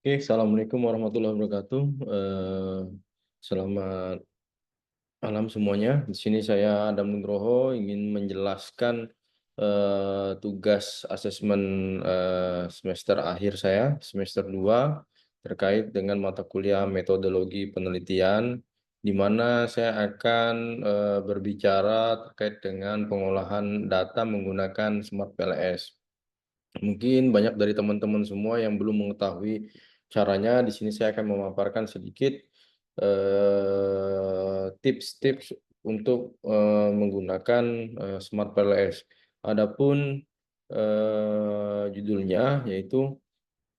Oke, Assalamualaikum warahmatullahi wabarakatuh. Selamat malam semuanya. Di sini saya Adam Nugroho ingin menjelaskan tugas asesmen semester akhir saya, semester 2, terkait dengan mata kuliah metodologi penelitian, di mana saya akan berbicara terkait dengan pengolahan data menggunakan Smart PLS. Mungkin banyak dari teman-teman semua yang belum mengetahui caranya. Di sini saya akan memaparkan sedikit tips-tips untuk menggunakan Smart PLS. Adapun judulnya yaitu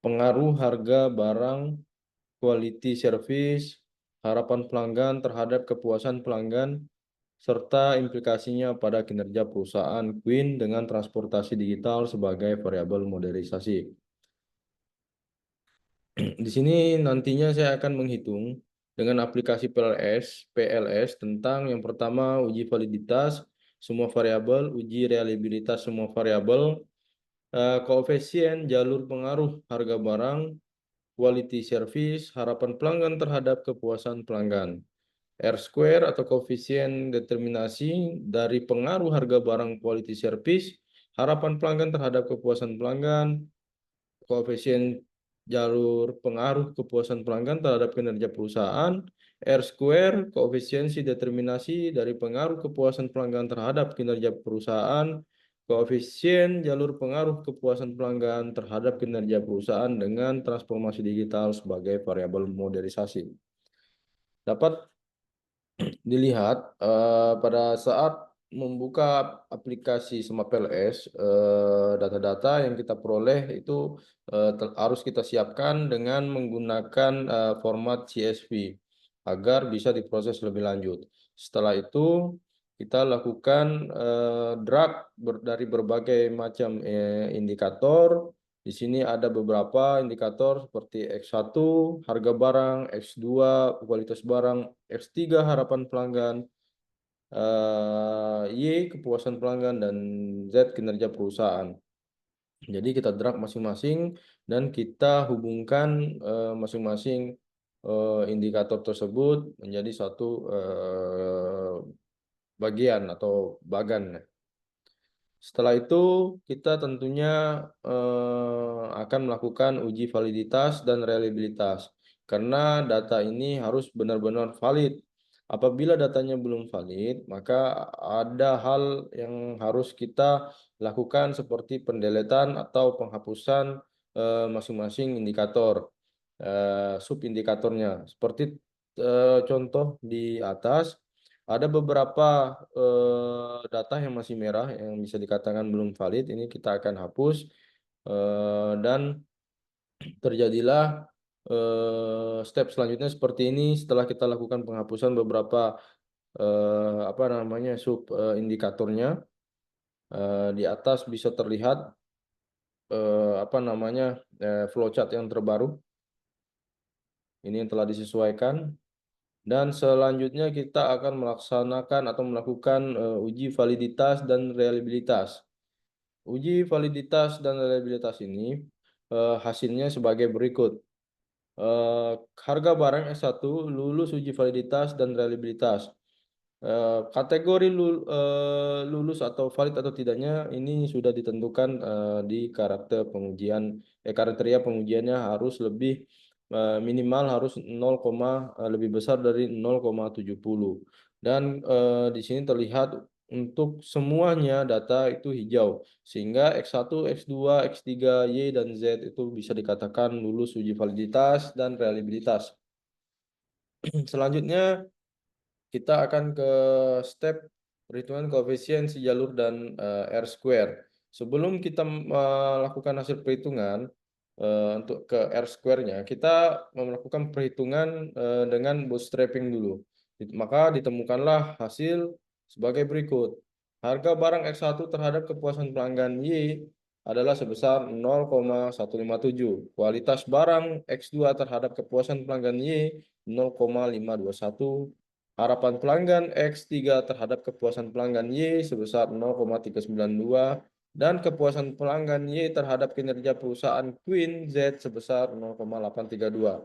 pengaruh harga barang, quality service, harapan pelanggan terhadap kepuasan pelanggan, serta implikasinya pada kinerja perusahaan Queen dengan transportasi digital sebagai variabel modernisasi. Di sini nantinya saya akan menghitung dengan aplikasi PLS tentang yang pertama uji validitas semua variabel, uji reliabilitas semua variabel, koefisien jalur pengaruh harga barang, quality service, harapan pelanggan terhadap kepuasan pelanggan. R-square atau koefisien determinasi dari pengaruh harga barang quality service, harapan pelanggan terhadap kepuasan pelanggan, koefisien jalur pengaruh kepuasan pelanggan terhadap kinerja perusahaan, R-square, koefisiensi determinasi dari pengaruh kepuasan pelanggan terhadap kinerja perusahaan, koefisien jalur pengaruh kepuasan pelanggan terhadap kinerja perusahaan dengan transformasi digital sebagai variabel modernisasi. Dapat dilihat pada saat membuka aplikasi Smart PLS, data-data yang kita peroleh itu harus kita siapkan dengan menggunakan format CSV agar bisa diproses lebih lanjut. Setelah itu kita lakukan drag dari berbagai macam indikator. Di sini ada beberapa indikator seperti X1 harga barang, X2 kualitas barang, X3 harapan pelanggan, Y kepuasan pelanggan, dan Z kinerja perusahaan. Jadi kita drag masing-masing dan kita hubungkan masing-masing indikator tersebut menjadi satu bagian atau bagan. Setelah itu kita tentunya akan melakukan uji validitas dan reliabilitas karena data ini harus benar-benar valid. Apabila datanya belum valid, maka ada hal yang harus kita lakukan seperti pendeletan atau penghapusan masing-masing indikator, subindikatornya. Seperti contoh di atas, ada beberapa data yang masih merah yang bisa dikatakan belum valid. Ini kita akan hapus dan terjadilah step selanjutnya seperti ini. Setelah kita lakukan penghapusan beberapa apa namanya sub indikatornya, di atas bisa terlihat apa namanya flowchart yang terbaru. Ini yang telah disesuaikan. Dan selanjutnya kita akan melaksanakan atau melakukan uji validitas dan reliabilitas. Uji validitas dan reliabilitas ini hasilnya sebagai berikut. Harga barang S1 lulus uji validitas dan reliabilitas. Kategori lulus atau valid atau tidaknya ini sudah ditentukan di karakter pengujian, kriteria pengujiannya harus lebih minimal harus 0, lebih besar dari 0,70. Dan di sini terlihat untuk semuanya data itu hijau sehingga X1, X2, X3, Y dan Z itu bisa dikatakan lulus uji validitas dan reliabilitas. Selanjutnya kita akan ke step perhitungan koefisien si jalur dan R-square. Sebelum kita melakukan hasil perhitungan untuk ke R-square-nya, kita melakukan perhitungan dengan bootstrapping dulu. Maka ditemukanlah hasil sebagai berikut. Harga barang X1 terhadap kepuasan pelanggan Y adalah sebesar 0,157. Kualitas barang X2 terhadap kepuasan pelanggan Y 0,521. Harapan pelanggan X3 terhadap kepuasan pelanggan Y sebesar 0,392 dan kepuasan pelanggan Y terhadap kinerja perusahaan Queen Z sebesar 0,832.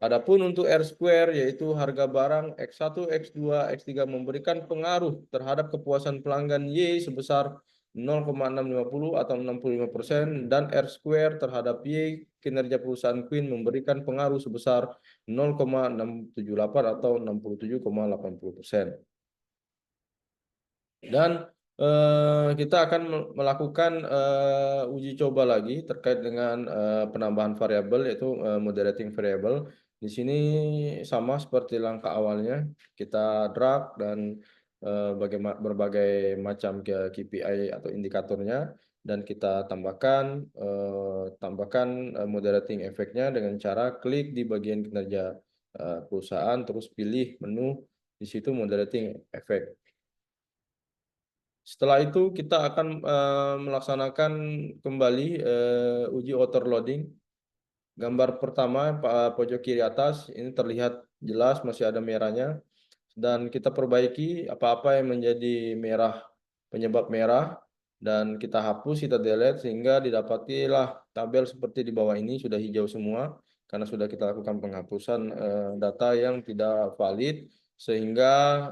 Adapun untuk R square yaitu harga barang X1, X2, X3 memberikan pengaruh terhadap kepuasan pelanggan Y sebesar 0,650 atau 65% dan R square terhadap Y kinerja perusahaan Queen memberikan pengaruh sebesar 0,678 atau 67,80%. Dan kita akan melakukan uji coba lagi terkait dengan penambahan variabel yaitu moderating variable. Di sini sama seperti langkah awalnya, kita drag dan berbagai macam KPI atau indikatornya dan kita tambahkan moderating efeknya dengan cara klik di bagian kinerja perusahaan terus pilih menu di situ moderating effect. Setelah itu kita akan melaksanakan kembali uji overloading. Gambar pertama pojok kiri atas ini terlihat jelas masih ada merahnya dan kita perbaiki apa-apa yang menjadi merah, penyebab merah, dan kita hapus, kita delete sehingga didapatilah tabel seperti di bawah ini sudah hijau semua karena sudah kita lakukan penghapusan data yang tidak valid sehingga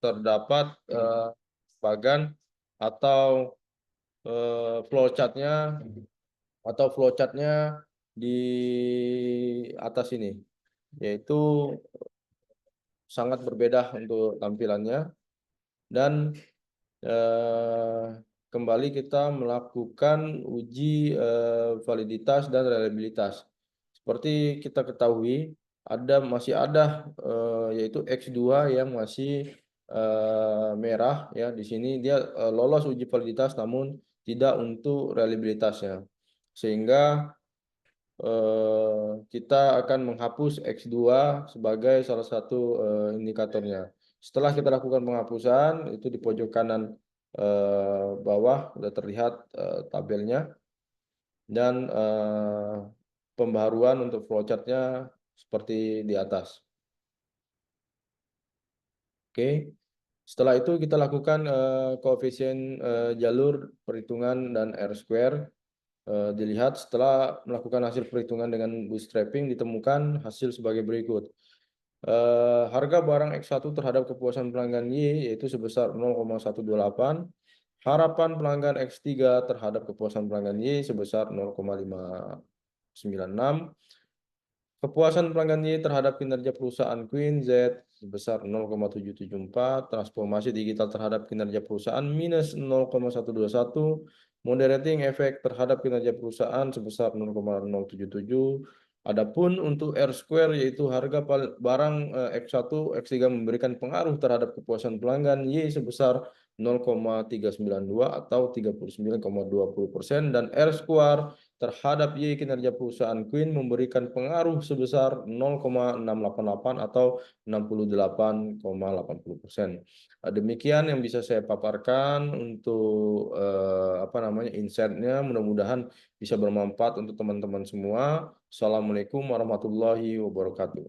terdapat bagan atau flowchartnya di atas ini, yaitu sangat berbeda untuk tampilannya. Dan kembali kita melakukan uji validitas dan reliabilitas. Seperti kita ketahui, masih ada yaitu X2 yang masih merah ya. Di sini dia lolos uji validitas namun tidak untuk reliabilitasnya. Sehingga kita akan menghapus X2 sebagai salah satu indikatornya. Setelah kita lakukan penghapusan, itu di pojok kanan bawah sudah terlihat tabelnya dan pembaharuan untuk flowchartnya seperti di atas. Oke. Setelah itu kita lakukan koefisien jalur perhitungan dan R square. Dilihat setelah melakukan hasil perhitungan dengan bootstrapping ditemukan hasil sebagai berikut. Harga barang X1 terhadap kepuasan pelanggan Y yaitu sebesar 0,128. Harapan pelanggan X3 terhadap kepuasan pelanggan Y sebesar 0,596. Kepuasan pelanggan Y terhadap kinerja perusahaan Queen Z sebesar 0,774, transformasi digital terhadap kinerja perusahaan minus 0,121, moderating efek terhadap kinerja perusahaan sebesar 0,077. Adapun untuk R square yaitu harga barang X1, X3 memberikan pengaruh terhadap kepuasan pelanggan Y sebesar 0,392 atau 39,20% dan R square terhadap Y kinerja perusahaan Queen memberikan pengaruh sebesar 0,688 atau 68,80%. Demikian yang bisa saya paparkan untuk insight-nya. Mudah-mudahan bisa bermanfaat untuk teman-teman semua. Assalamualaikum warahmatullahi wabarakatuh.